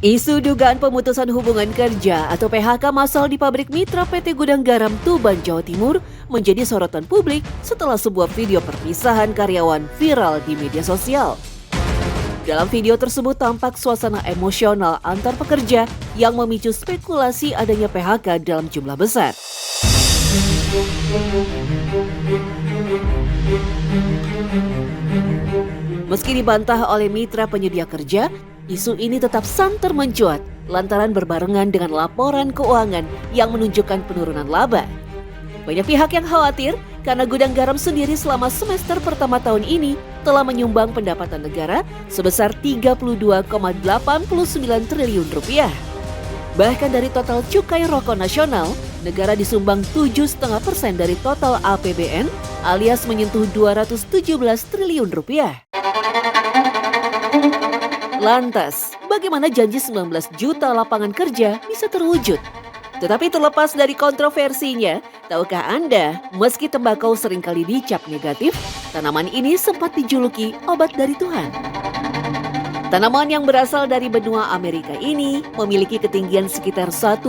Isu dugaan pemutusan hubungan kerja atau PHK massal di pabrik mitra PT Gudang Garam Tuban, Jawa Timur menjadi sorotan publik setelah sebuah video perpisahan karyawan viral di media sosial. Dalam video tersebut tampak suasana emosional antar pekerja yang memicu spekulasi adanya PHK dalam jumlah besar. Meski dibantah oleh mitra penyedia kerja, isu ini tetap santer mencuat lantaran berbarengan dengan laporan keuangan yang menunjukkan penurunan laba. Banyak pihak yang khawatir karena Gudang Garam sendiri selama semester pertama tahun ini telah menyumbang pendapatan negara sebesar 32,89 triliun rupiah. Bahkan dari total cukai rokok nasional, negara disumbang 7,5% dari total APBN alias menyentuh 217 triliun rupiah. Lantas, bagaimana janji 19 juta lapangan kerja bisa terwujud? Tetapi terlepas dari kontroversinya, tahukah Anda, meski tembakau seringkali dicap negatif, tanaman ini sempat dijuluki obat dari Tuhan. Tanaman yang berasal dari benua Amerika ini memiliki ketinggian sekitar 1,8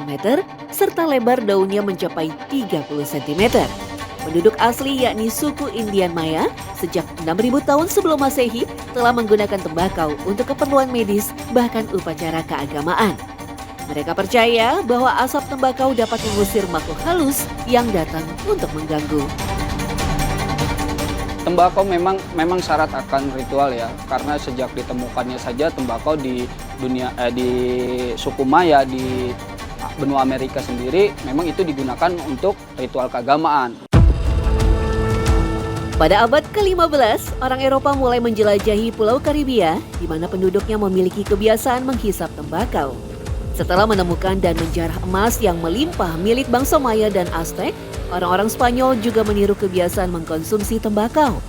meter serta lebar daunnya mencapai 30 cm. Penduduk asli yakni suku Indian Maya sejak 6.000 tahun sebelum Masehi telah menggunakan tembakau untuk keperluan medis bahkan upacara keagamaan. Mereka percaya bahwa asap tembakau dapat mengusir makhluk halus yang datang untuk mengganggu. Tembakau memang syarat akan ritual ya, karena sejak ditemukannya saja tembakau di suku Maya di benua Amerika sendiri memang itu digunakan untuk ritual keagamaan. Pada abad ke-15, orang Eropa mulai menjelajahi Pulau Karibia, di mana penduduknya memiliki kebiasaan menghisap tembakau. Setelah menemukan dan menjarah emas yang melimpah milik bangsa Maya dan Aztec, orang-orang Spanyol juga meniru kebiasaan mengkonsumsi tembakau.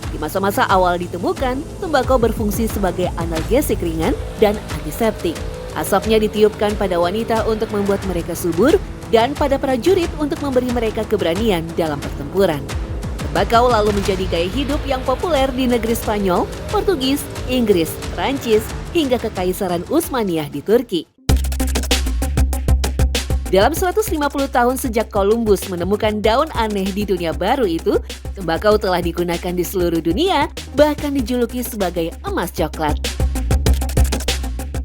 Di masa-masa awal ditemukan, tembakau berfungsi sebagai analgesik ringan dan antiseptik. Asapnya ditiupkan pada wanita untuk membuat mereka subur dan pada prajurit untuk memberi mereka keberanian dalam pertempuran. Tembakau lalu menjadi gaya hidup yang populer di negeri Spanyol, Portugis, Inggris, Prancis, hingga Kekaisaran Utsmaniyah di Turki. Dalam 150 tahun sejak Columbus menemukan daun aneh di dunia baru itu, tembakau telah digunakan di seluruh dunia, bahkan dijuluki sebagai emas coklat.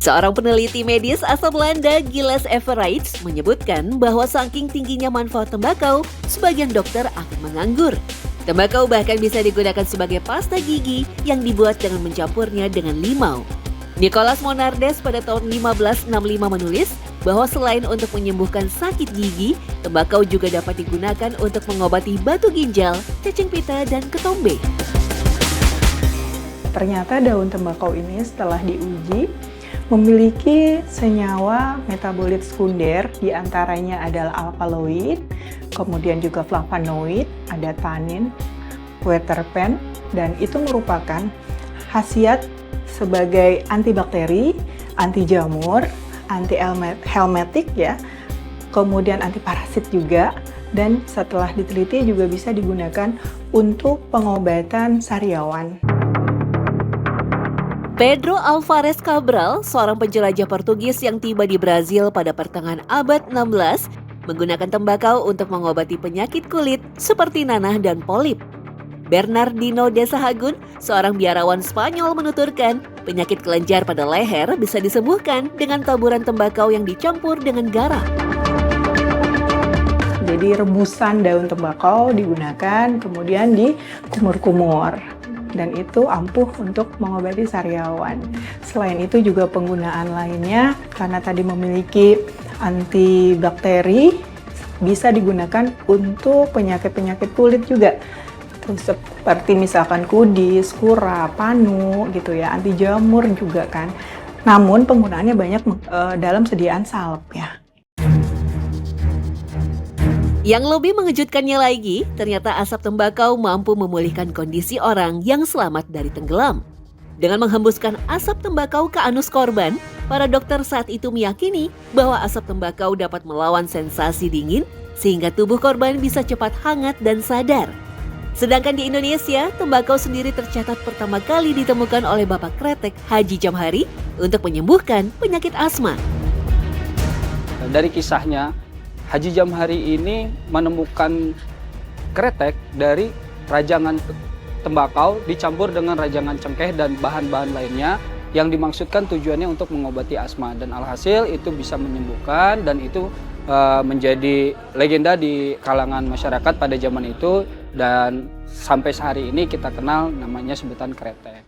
Seorang peneliti medis asal Belanda, Gilles Evereits, menyebutkan bahwa saking tingginya manfaat tembakau, sebagian dokter akan menganggur. Tembakau bahkan bisa digunakan sebagai pasta gigi yang dibuat dengan mencampurnya dengan limau. Nicolas Monardes pada tahun 1565 menulis bahwa selain untuk menyembuhkan sakit gigi, tembakau juga dapat digunakan untuk mengobati batu ginjal, cacing pita, dan ketombe. Ternyata daun tembakau ini setelah diuji memiliki senyawa metabolit sekunder, diantaranya adalah alkaloid, kemudian juga flavonoid, ada tanin, quercetin, dan itu merupakan khasiat sebagai antibakteri, anti jamur, anti helmintik ya, kemudian anti parasit juga, dan setelah diteliti juga bisa digunakan untuk pengobatan sariawan. Pedro Álvares Cabral, seorang penjelajah Portugis yang tiba di Brazil pada pertengahan abad 16, menggunakan tembakau untuk mengobati penyakit kulit seperti nanah dan polip. Bernardino de Sahagún, seorang biarawan Spanyol menuturkan, penyakit kelenjar pada leher bisa disembuhkan dengan taburan tembakau yang dicampur dengan garam. Jadi rebusan daun tembakau digunakan, kemudian dikumur-kumur. Dan itu ampuh untuk mengobati sariawan. Selain itu juga penggunaan lainnya, karena tadi memiliki antibakteri, bisa digunakan untuk penyakit-penyakit kulit juga. Seperti misalkan kudis, kura, panu gitu ya, anti jamur juga kan. Namun penggunaannya banyak dalam sediaan salep ya. Yang lebih mengejutkannya lagi, ternyata asap tembakau mampu memulihkan kondisi orang yang selamat dari tenggelam. Dengan menghembuskan asap tembakau ke anus korban, para dokter saat itu meyakini bahwa asap tembakau dapat melawan sensasi dingin sehingga tubuh korban bisa cepat hangat dan sadar. Sedangkan di Indonesia, tembakau sendiri tercatat pertama kali ditemukan oleh Bapak Kretek Haji Jamhari untuk menyembuhkan penyakit asma. Dari kisahnya, Haji Jamhari ini menemukan kretek dari rajangan tembakau dicampur dengan rajangan cengkeh dan bahan-bahan lainnya yang dimaksudkan tujuannya untuk mengobati asma, dan alhasil itu bisa menyembuhkan, dan itu menjadi legenda di kalangan masyarakat pada zaman itu, dan sampai sehari ini kita kenal namanya sebutan kretek.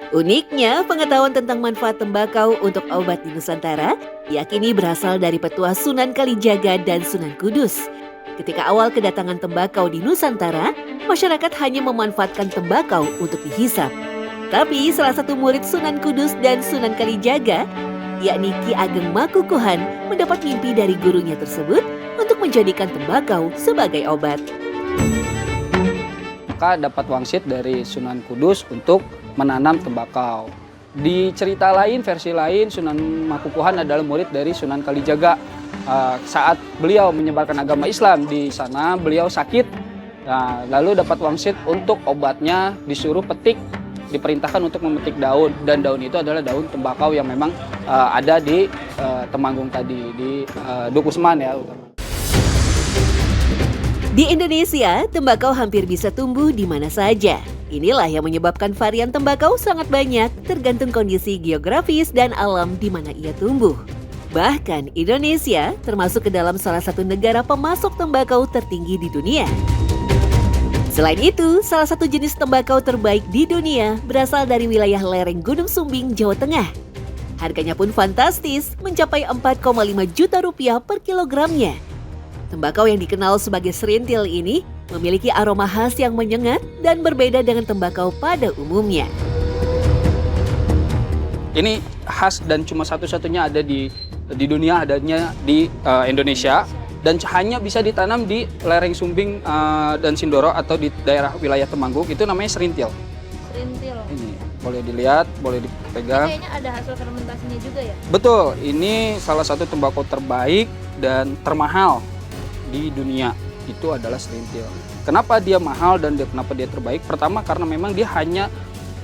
Uniknya, pengetahuan tentang manfaat tembakau untuk obat di Nusantara diyakini berasal dari petua Sunan Kalijaga dan Sunan Kudus. Ketika awal kedatangan tembakau di Nusantara, masyarakat hanya memanfaatkan tembakau untuk dihisap. Tapi salah satu murid Sunan Kudus dan Sunan Kalijaga, yakni Ki Ageng Makukuhan, mendapat mimpi dari gurunya tersebut untuk menjadikan tembakau sebagai obat. Maka dapat wangsit dari Sunan Kudus untuk menanam tembakau. Di cerita lain, versi lain, Sunan Makukuhan adalah murid dari Sunan Kalijaga. Saat beliau menyebarkan agama Islam di sana, beliau sakit. Nah, lalu dapat wangsit untuk obatnya, disuruh petik, diperintahkan untuk memetik daun, dan daun itu adalah daun tembakau yang memang ada di Temanggung tadi, di Dukusman ya. Di Indonesia, tembakau hampir bisa tumbuh di mana saja. Inilah yang menyebabkan varian tembakau sangat banyak, tergantung kondisi geografis dan alam di mana ia tumbuh. Bahkan Indonesia termasuk ke dalam salah satu negara pemasok tembakau tertinggi di dunia. Selain itu, salah satu jenis tembakau terbaik di dunia berasal dari wilayah lereng Gunung Sumbing, Jawa Tengah. Harganya pun fantastis, mencapai 4,5 juta rupiah per kilogramnya. Tembakau yang dikenal sebagai serintil ini memiliki aroma khas yang menyengat dan berbeda dengan tembakau pada umumnya. Ini khas dan cuma satu-satunya ada di dunia, adanya di Indonesia, dan hanya bisa ditanam di lereng Sumbing dan Sindoro atau di daerah wilayah Temanggung. Itu namanya serintil. Serintil. Ini boleh dilihat, boleh dipegang. Kayaknya ada hasil fermentasinya juga ya? Betul, ini salah satu tembakau terbaik dan termahal di dunia, itu adalah serintil. Kenapa dia mahal dan kenapa dia terbaik? Pertama, karena memang dia hanya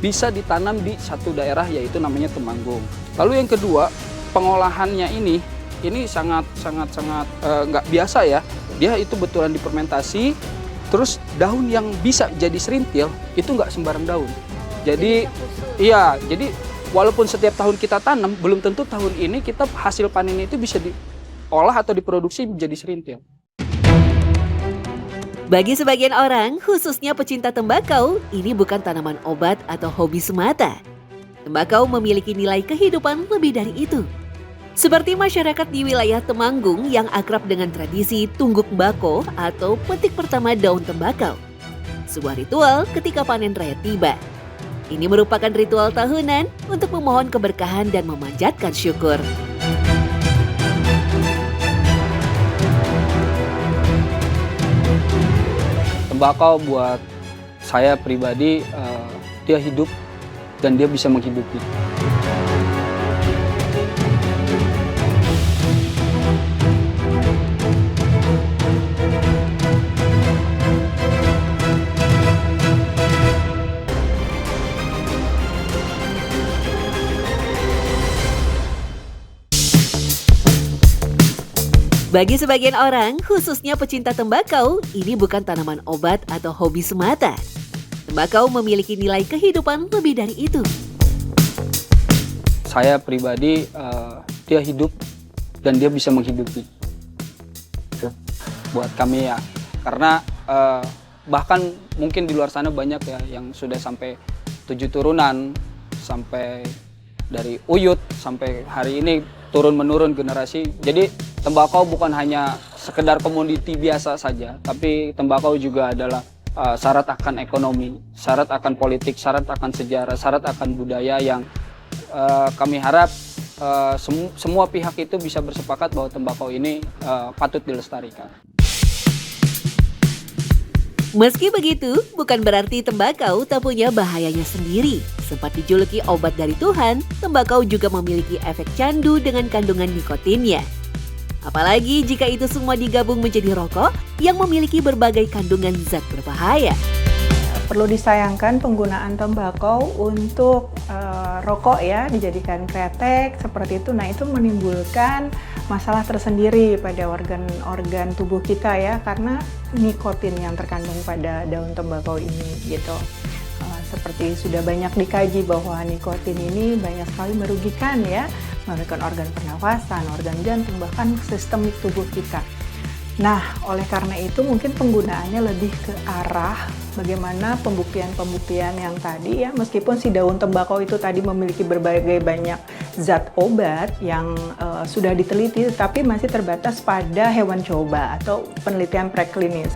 bisa ditanam di satu daerah, yaitu namanya Temanggung. Lalu yang kedua, pengolahannya ini sangat nggak biasa ya. Dia itu betulan difermentasi, terus daun yang bisa jadi serintil itu nggak sembarang daun. Jadi iya, jadi walaupun setiap tahun kita tanam, belum tentu tahun ini kita hasil panennya itu bisa diolah atau diproduksi menjadi serintil. Bagi sebagian orang, khususnya pecinta tembakau, ini bukan tanaman obat atau hobi semata. Tembakau memiliki nilai kehidupan lebih dari itu. Seperti masyarakat di wilayah Temanggung yang akrab dengan tradisi tungguk mbako atau petik pertama daun tembakau. Sebuah ritual ketika panen raya tiba. Ini merupakan ritual tahunan untuk memohon keberkahan dan memanjatkan syukur. Tembakau buat saya pribadi, dia hidup dan dia bisa menghidupi. Bagi sebagian orang, khususnya pecinta tembakau, ini bukan tanaman obat atau hobi semata. Tembakau memiliki nilai kehidupan lebih dari itu. Saya pribadi, dia hidup dan dia bisa menghidupi. Buat kami ya, karena bahkan mungkin di luar sana banyak ya yang sudah sampai 7 turunan, sampai dari uyut sampai hari ini turun-menurun generasi. Jadi tembakau bukan hanya sekedar komoditi biasa saja, tapi tembakau juga adalah syarat akan ekonomi, syarat akan politik, syarat akan sejarah, syarat akan budaya yang kami harap semua pihak itu bisa bersepakat bahwa tembakau ini patut dilestarikan. Meski begitu, bukan berarti tembakau tak punya bahayanya sendiri. Sempat dijuluki obat dari Tuhan, tembakau juga memiliki efek candu dengan kandungan nikotinnya. Apalagi jika itu semua digabung menjadi rokok yang memiliki berbagai kandungan zat berbahaya. Perlu disayangkan penggunaan tembakau untuk rokok ya, dijadikan kretek seperti itu. Nah, itu menimbulkan masalah tersendiri pada organ-organ tubuh kita ya, karena nikotin yang terkandung pada daun tembakau ini gitu. Seperti sudah banyak dikaji bahwa nikotin ini banyak sekali merugikan ya, merugikan organ pernafasan, organ jantung, bahkan sistem tubuh kita. Nah, oleh karena itu mungkin penggunaannya lebih ke arah bagaimana pembuktian-pembuktian yang tadi ya, meskipun si daun tembakau itu tadi memiliki berbagai banyak zat obat yang sudah diteliti, tapi masih terbatas pada hewan coba atau penelitian preklinis.